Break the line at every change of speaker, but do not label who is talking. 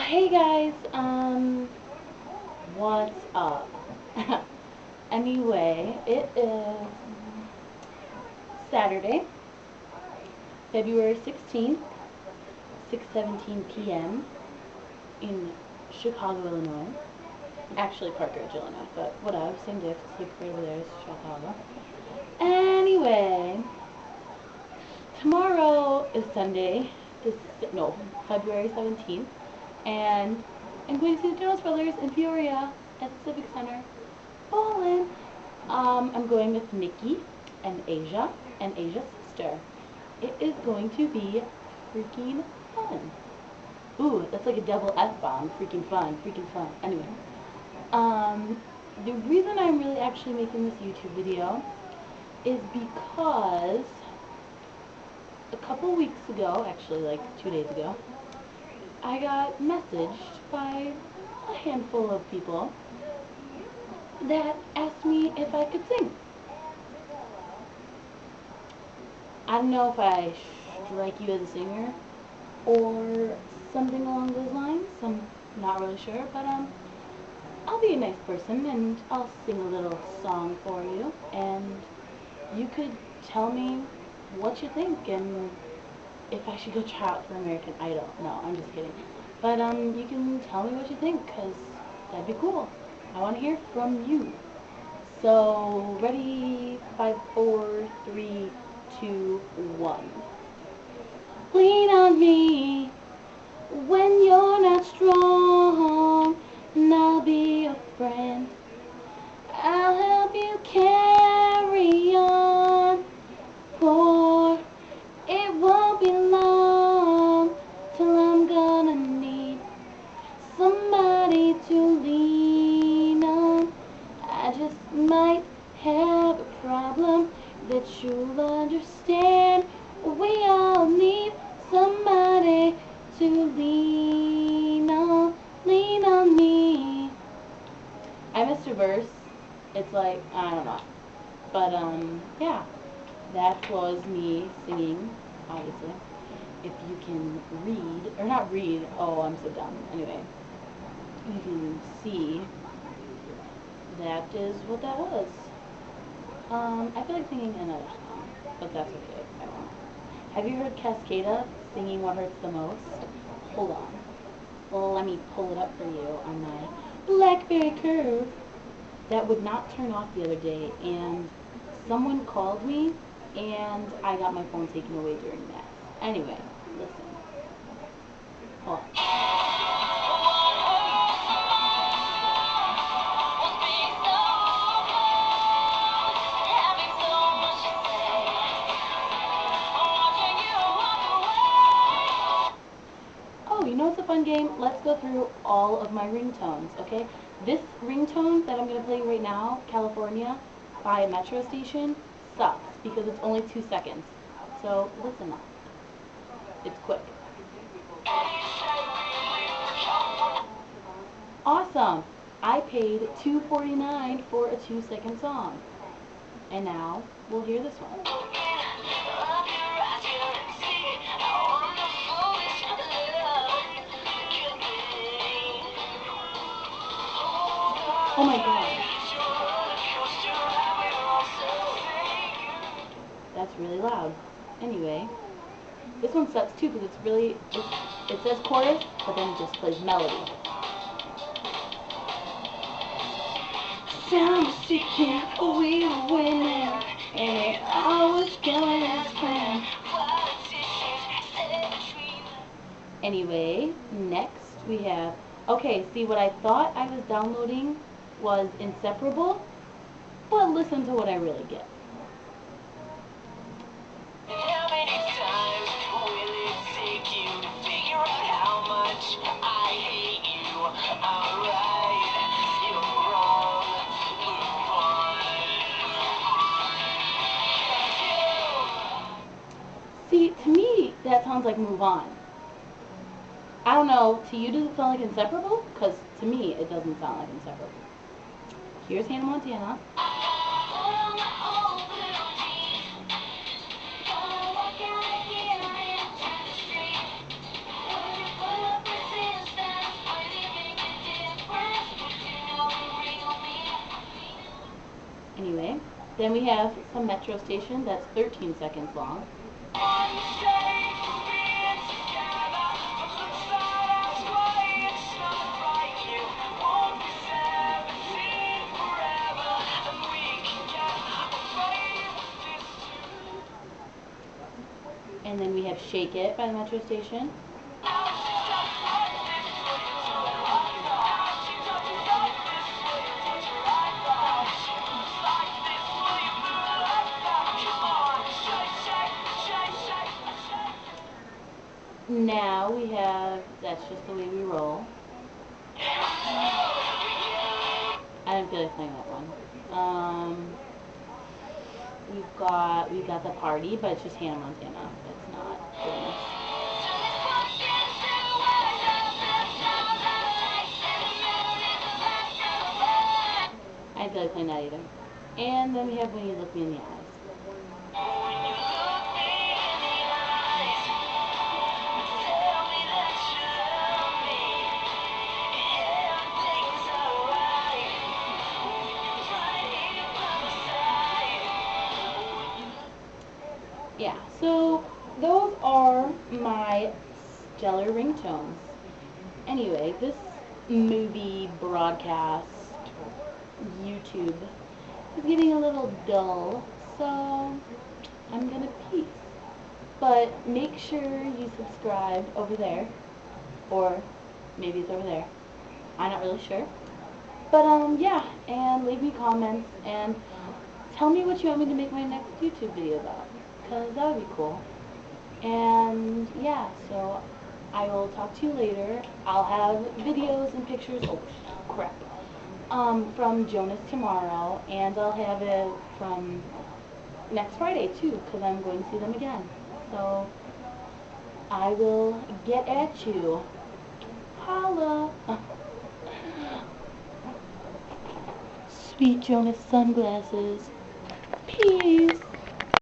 Hey guys, what's up? Anyway, it is Saturday, February 16th, 6:17 p.m. in Chicago, Illinois. Actually, Park Ridge, Illinois, but whatever, same difference. Look right over there is Chicago. Anyway, tomorrow is Sunday, February 17th, and I'm going to see the Jonas Brothers in Peoria at the Civic Center. Ballin'. I'm going with Nikki and Asia's sister. It is going to be freaking fun. Ooh, that's like a double F-bomb. Freaking fun. Anyway, the reason I'm really actually making this YouTube video is because a couple weeks ago, actually like 2 days ago, I got messaged by a handful of people that asked me if I could sing. I don't know if I strike you as a singer or something along those lines. I'm not really sure, but I'll be a nice person and I'll sing a little song for you, and you could tell me what you think and if I should go try out for American Idol. No, I'm just kidding. But you can tell me what you think, because that'd be cool. I want to hear from you. So, ready? 5, 4, 3, 2, 1. Lean on me when you're not strong, and I'll be your friend. I'll help you carry on, for it won't be long till I'm gonna need somebody to lean on. I just might have a problem that you'll understand. We all need somebody to lean on me. I missed a verse. It's like, I don't know. But, yeah. That was me singing, obviously. If you can read, or not read, oh, I'm so dumb. Anyway, you can see that is what that was. I feel like singing another song, but that's okay. I don't know. Have you heard Cascada singing What Hurts the Most? Hold on. Well, let me pull it up for you on my BlackBerry Curve. That would not turn off the other day, and someone called me, and I got my phone taken away during that. Anyway, listen. Hold on. Oh, you know what's a fun game? Let's go through all of my ringtones, okay? This ringtone that I'm going to play right now, California, by a metro station, sucks because it's only 2 seconds. So, listen up. It's quick. Awesome! I paid $2.49 for a 2-second song. And now, we'll hear this one. Oh my god. That's really loud. Anyway, this one sucks too because it says chorus, but then it just plays melody. Sound seeking, we were winning, and it always going as planned. Anyway, next we have, okay, see what I thought I was downloading was Inseparable, but listen to what I really get. How many times will it take you to figure out how much I hate you? Alright, you're wrong, move on. See, to me, that sounds like Move On. I don't know, to you does it sound like Inseparable? Because to me, it doesn't sound like Inseparable. Here's Hannah Montana. Then we have some metro station that's 13 seconds long. And then we have Shake It by the metro station. Now we have That's Just the Way We Roll. I didn't feel like playing that one. We've got The Party, but it's just Hannah Montana. It's not famous. I didn't feel like playing that either. And then we have When You Look Me in the Eyes. Yeah, so those are my stellar ringtones. Anyway, this movie broadcast YouTube is getting a little dull, so I'm gonna peace. But make sure you subscribe over there, or maybe it's over there. I'm not really sure. But yeah, and leave me comments and tell me what you want me to make my next YouTube video about, because that would be cool. And yeah, so I will talk to you later. I'll have videos and pictures, oh crap, from Jonas tomorrow, and I'll have it from next Friday too, because I'm going to see them again. So I will get at you. Holla! Sweet Jonas sunglasses. Peace.